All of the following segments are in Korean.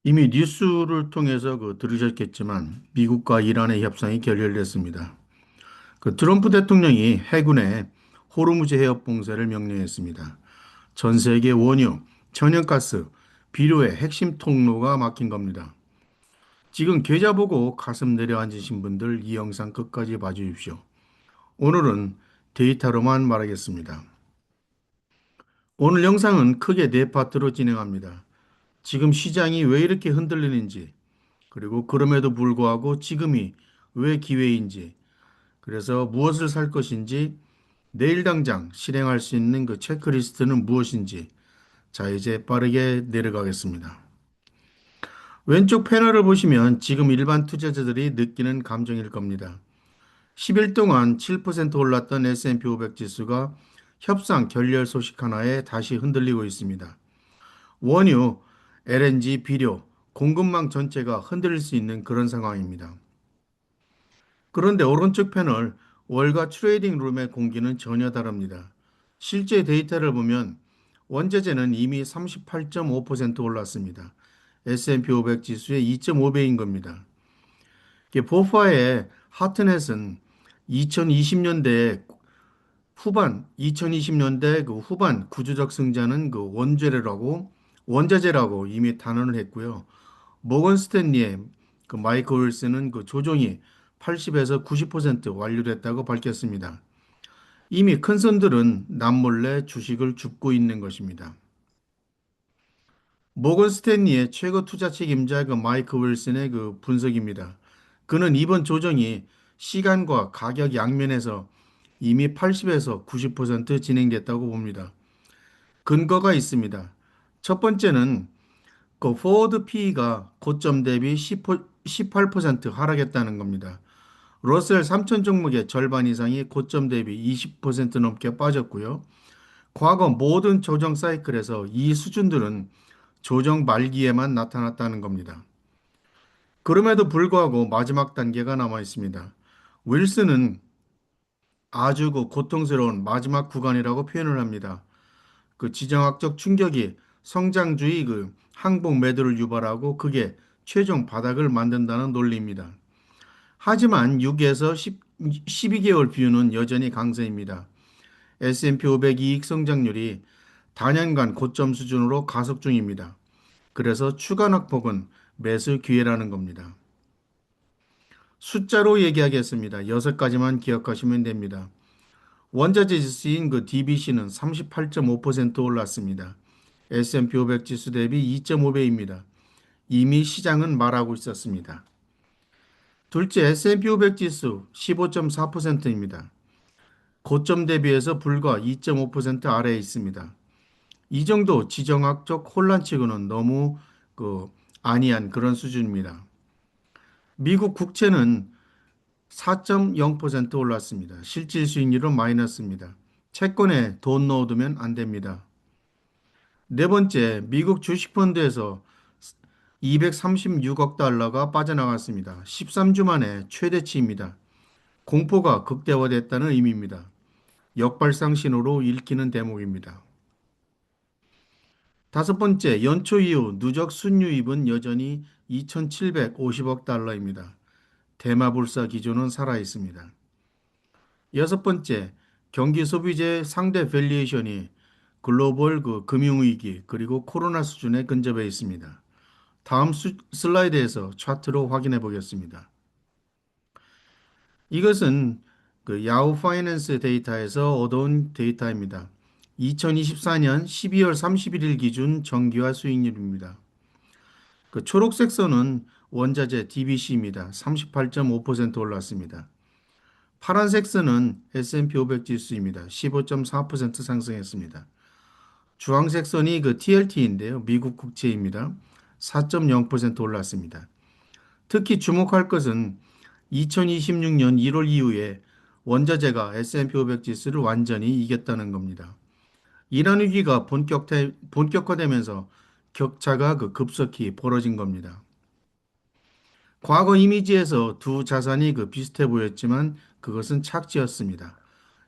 이미 뉴스를 통해서 들으셨겠지만 미국과 이란의 협상이 결렬됐습니다. 트럼프 대통령이 해군에 호르무즈 해협 봉쇄를 명령했습니다. 전 세계 원유, 천연가스, 비료의 핵심 통로가 막힌 겁니다. 지금 계좌 보고 가슴 내려앉으신 분들 이 영상 끝까지 봐주십시오. 오늘은 데이터로만 말하겠습니다. 오늘 영상은 크게 네 파트로 진행합니다. 지금 시장이 왜 이렇게 흔들리는지, 그리고 그럼에도 불구하고 지금이 왜 기회인지, 그래서 무엇을 살 것인지, 내일 당장 실행할 수 있는 그 체크리스트는 무엇인지, 자, 이제 빠르게 내려가겠습니다. 왼쪽 패널을 보시면 지금 일반 투자자들이 느끼는 감정일 겁니다. 10일 동안 7% 올랐던 S&P 500 지수가 협상 결렬 소식 하나에 다시 흔들리고 있습니다. 원유, LNG, 비료, 공급망 전체가 흔들릴 수 있는 그런 상황입니다. 그런데 오른쪽 패널 월가 트레이딩 룸의 공기는 전혀 다릅니다. 실제 데이터를 보면 원자재는 이미 38.5% 올랐습니다. S&P 500 지수의 2.5배인 겁니다. 보파의 하트넷은 2020년대 후반 구조적 승자는 원자재라고 이미 단언을 했고요. 모건 스탠리의 마이클 윌슨은 조정이 80에서 90% 완료됐다고 밝혔습니다. 이미 큰 손들은 남몰래 주식을 줍고 있는 것입니다. 모건 스탠리의 최고 투자 책임자 마이클 윌슨의 분석입니다. 그는 이번 조정이 시간과 가격 양면에서 이미 80에서 90% 진행됐다고 봅니다. 근거가 있습니다. 첫 번째는 포워드 PE가 고점 대비 18% 하락했다는 겁니다. 러셀 3천 종목의 절반 이상이 고점 대비 20% 넘게 빠졌고요. 과거 모든 조정 사이클에서 이 수준들은 조정 말기에만 나타났다는 겁니다. 그럼에도 불구하고 마지막 단계가 남아 있습니다. 윌슨은 아주 고통스러운 마지막 구간이라고 표현을 합니다. 지정학적 충격이 성장주의 항복 매도를 유발하고 그게 최종 바닥을 만든다는 논리입니다. 하지만 6에서 12개월 뷰는 여전히 강세입니다. S&P 500 이익 성장률이 단연간 고점 수준으로 가속 중입니다. 그래서 추가 낙폭은 매수 기회라는 겁니다. 숫자로 얘기하겠습니다. 6가지만 기억하시면 됩니다. 원자재 지수인 DBC는 38.5% 올랐습니다. S&P 500 지수 대비 2.5배입니다. 이미 시장은 말하고 있었습니다. 둘째, S&P 500 지수 15.4%입니다. 고점 대비해서 불과 2.5% 아래에 있습니다. 이 정도 지정학적 혼란치고는 너무 그 아니한 그런 수준입니다. 미국 국채는 4.0% 올랐습니다. 실질 수익률은 마이너스입니다. 채권에 돈 넣어두면 안 됩니다. 네 번째, 미국 주식펀드에서 236억 달러가 빠져나갔습니다. 13주 만에 최대치입니다. 공포가 극대화됐다는 의미입니다. 역발상 신호로 읽히는 대목입니다. 다섯 번째, 연초 이후 누적 순유입은 여전히 2,750억 달러입니다. 대마불사 기조는 살아 있습니다. 여섯 번째, 경기 소비재 상대 밸류에이션이 글로벌 금융위기 그리고 코로나 수준에 근접해 있습니다. 다음 슬라이드에서 차트로 확인해 보겠습니다. 이것은 야후 파이낸스 데이터에서 얻어온 데이터입니다. 2024년 12월 31일 기준 정기화 수익률입니다. 초록색 선은 원자재 DBC입니다. 38.5% 올랐습니다. 파란색 선은 S&P 500 지수입니다. 15.4% 상승했습니다. 주황색 선이 TLT인데요. 미국 국채입니다. 4.0% 올랐습니다. 특히 주목할 것은 2026년 1월 이후에 원자재가 S&P 500 지수를 완전히 이겼다는 겁니다. 이란 위기가 본격화되면서 격차가 급속히 벌어진 겁니다. 과거 이미지에서 두 자산이 비슷해 보였지만 그것은 착지였습니다.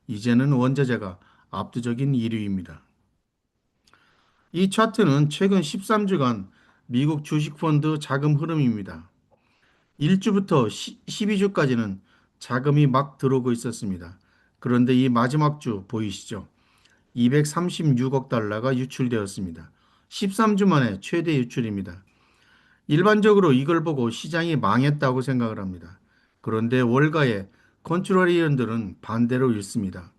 이제는 원자재가 압도적인 1위입니다. 이 차트는 최근 13주간 미국 주식펀드 자금 흐름입니다. 1주부터 12주까지는 자금이 막 들어오고 있었습니다. 그런데 이 마지막 주 보이시죠? 236억 달러가 유출되었습니다. 13주 만에 최대 유출입니다. 일반적으로 이걸 보고 시장이 망했다고 생각을 합니다. 그런데 월가의 컨트러리언들은 반대로 읽습니다.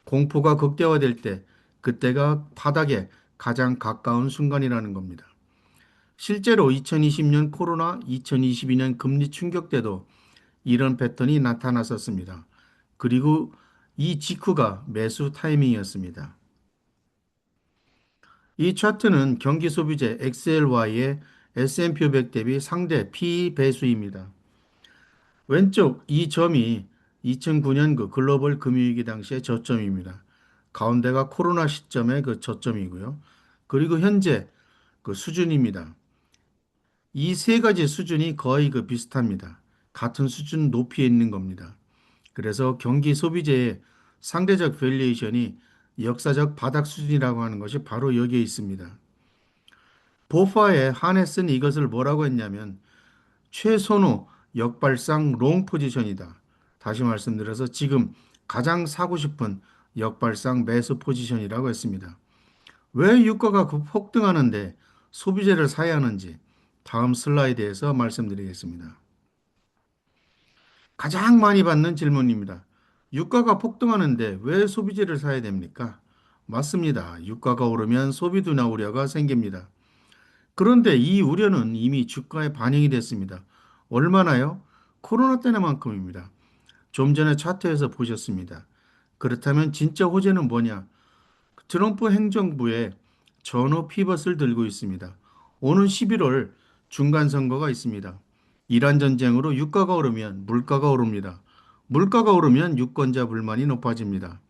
공포가 극대화될 때 그때가 바닥에 가장 가까운 순간이라는 겁니다. 실제로 2020년 코로나, 2022년 금리 충격 때도 이런 패턴이 나타났었습니다. 그리고 이 직후가 매수 타이밍이었습니다. 이 차트는 경기 소비재 XLY의 S&P 500 대비 상대 P 배수입니다. 왼쪽 이 점이 2009년 그 글로벌 금융위기 당시의 저점입니다. 가운데가 코로나 시점의 그 저점이고요. 그리고 현재 그 수준입니다. 이 세 가지 수준이 거의 그 비슷합니다. 같은 수준 높이에 있는 겁니다. 그래서 경기 소비재의 상대적 밸류에이션이 역사적 바닥 수준이라고 하는 것이 바로 여기에 있습니다. 보파의 하네스는 이것을 뭐라고 했냐면 최선호 역발상 롱 포지션이다. 다시 말씀드려서 지금 가장 사고 싶은 역발상 매수 포지션이라고 했습니다. 왜 유가가 폭등하는데 소비재를 사야 하는지 다음 슬라이드에서 말씀드리겠습니다. 가장 많이 받는 질문입니다. 유가가 폭등하는데 왜 소비재를 사야 됩니까? 맞습니다. 유가가 오르면 소비 둔화 우려가 생깁니다. 그런데 이 우려는 이미 주가에 반영이 됐습니다. 얼마나요? 코로나 때만큼입니다. 좀 전에 차트에서 보셨습니다. 그렇다면 진짜 호재는 뭐냐? 트럼프 행정부의 전후 피벗을 들고 있습니다. 오는 11월 중간 선거가 있습니다. 이란 전쟁으로 유가가 오르면 물가가 오릅니다. 물가가 오르면 유권자 불만이 높아집니다.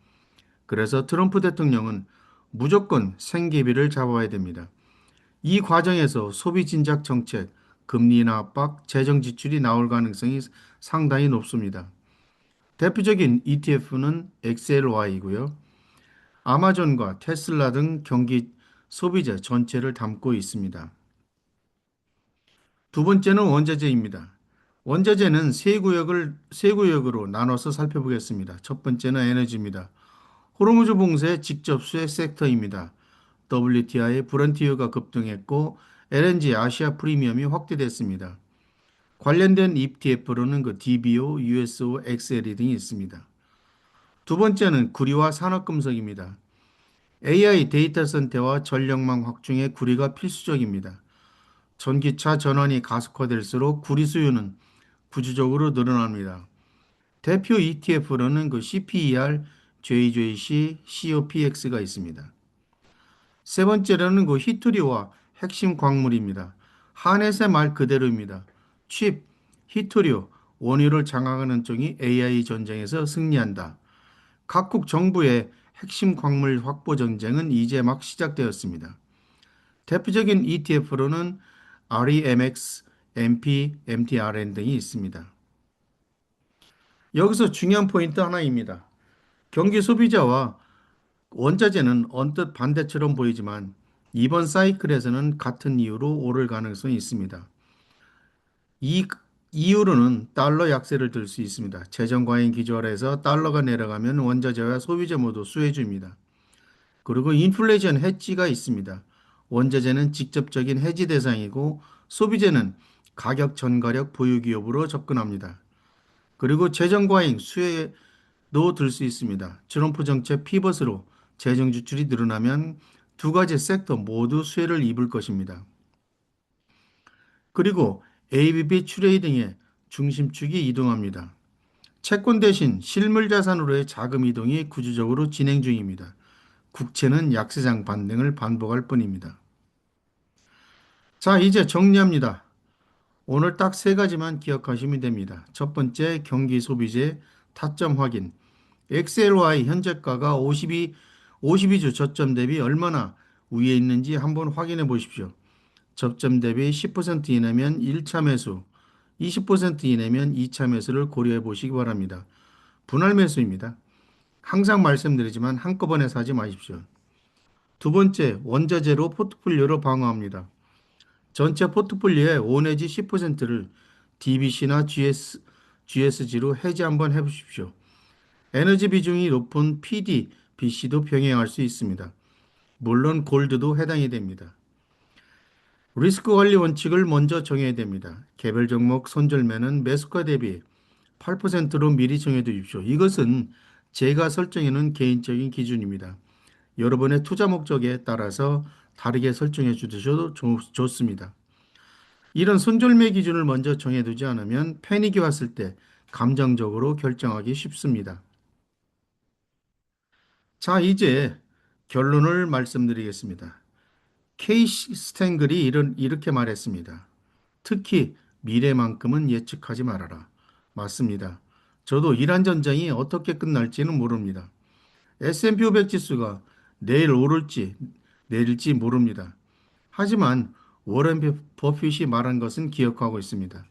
그래서 트럼프 대통령은 무조건 생계비를 잡아야 됩니다. 이 과정에서 소비 진작 정책, 금리 인하 압박, 재정 지출이 나올 가능성이 상당히 높습니다. 대표적인 ETF는 XLY이고요. 아마존과 테슬라 등 경기 소비재 전체를 담고 있습니다. 두 번째는 원자재입니다. 원자재는 세 구역으로 나눠서 살펴보겠습니다. 첫 번째는 에너지입니다. 호르무즈 봉쇄 직접 수혜 섹터입니다. WTI 브런티유가 급등했고 LNG 아시아 프리미엄이 확대됐습니다. 관련된 ETF로는 그 DBO, USO, XLE 등이 있습니다. 두 번째는 구리와 산업금속입니다. AI 데이터 센터와 전력망 확충에 구리가 필수적입니다. 전기차 전환이 가속화될수록 구리 수요는 구조적으로 늘어납니다. 대표 ETF로는 그 CPER, JJC, COPX가 있습니다. 세 번째로는 그 히토리와 핵심 광물입니다. 하넷의 말 그대로입니다. 칩, 히토리오, 원유를 장악하는 쪽이 AI 전쟁에서 승리한다. 각국 정부의 핵심 광물 확보 전쟁은 이제 막 시작되었습니다. 대표적인 ETF로는 REMX, MP, MTRN 등이 있습니다. 여기서 중요한 포인트 하나입니다. 경기 소비자와 원자재는 언뜻 반대처럼 보이지만 이번 사이클에서는 같은 이유로 오를 가능성이 있습니다. 이 이유로는 달러 약세를 들 수 있습니다. 재정 과잉 기조아래서 달러가 내려가면 원자재와 소비재 모두 수혜줍니다. 그리고 인플레이션 해지가 있습니다. 원자재는 직접적인 해지 대상이고 소비재는 가격 전가력 보유 기업으로 접근합니다. 그리고 재정 과잉 수혜도 들 수 있습니다. 트럼프 정책 피벗으로 재정 지출이 늘어나면 두 가지 섹터 모두 수혜를 입을 것입니다. 그리고 ABB 트레이딩의 중심축이 이동합니다. 채권 대신 실물 자산으로의 자금 이동이 구조적으로 진행 중입니다. 국채는 약세장 반등을 반복할 뿐입니다. 자, 이제 정리합니다. 오늘 딱 세 가지만 기억하시면 됩니다. 첫 번째, 경기 소비재 타점 확인. XLY 현재가가 52주 저점 대비 얼마나 위에 있는지 한번 확인해 보십시오. 저점 대비 10% 이내면 1차 매수, 20% 이내면 2차 매수를 고려해 보시기 바랍니다. 분할 매수입니다. 항상 말씀드리지만 한꺼번에 사지 마십시오. 두 번째, 원자재로 포트폴리오로 방어합니다. 전체 포트폴리오의 5 내지 10%를 DBC나 GSG로 해지 한번 해보십시오. 에너지 비중이 높은 PD, BC도 병행할 수 있습니다. 물론 골드도 해당이 됩니다. 리스크 관리 원칙을 먼저 정해야 됩니다. 개별 종목 손절매는 매수가 대비 8%로 미리 정해 두십시오. 이것은 제가 설정해 놓은 개인적인 기준입니다. 여러분의 투자 목적에 따라서 다르게 설정해 주셔도 좋습니다. 이런 손절매 기준을 먼저 정해두지 않으면 패닉이 왔을 때 감정적으로 결정하기 쉽습니다. 자, 이제 결론을 말씀드리겠습니다. 케이시 스탱글이 이렇게 말했습니다. 특히 미래만큼은 예측하지 말아라. 맞습니다. 저도 이란 전쟁이 어떻게 끝날지는 모릅니다. S&P 500 지수가 내일 오를지 내릴지 모릅니다. 하지만 워렌 버핏이 말한 것은 기억하고 있습니다.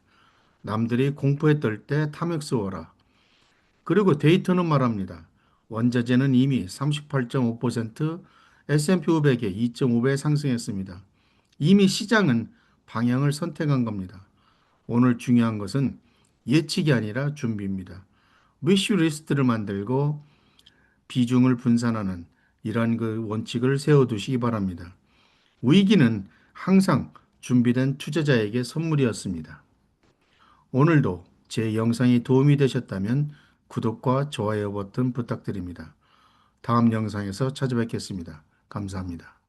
남들이 공포에 떨 때 탐욕스러워라. 그리고 데이터는 말합니다. 원자재는 이미 38.5%, S&P 500에 2.5배 상승했습니다. 이미 시장은 방향을 선택한 겁니다. 오늘 중요한 것은 예측이 아니라 준비입니다. 위시 리스트를 만들고 비중을 분산하는 이러한 그 원칙을 세워두시기 바랍니다. 위기는 항상 준비된 투자자에게 선물이었습니다. 오늘도 제 영상이 도움이 되셨다면 구독과 좋아요 버튼 부탁드립니다. 다음 영상에서 찾아뵙겠습니다. 감사합니다.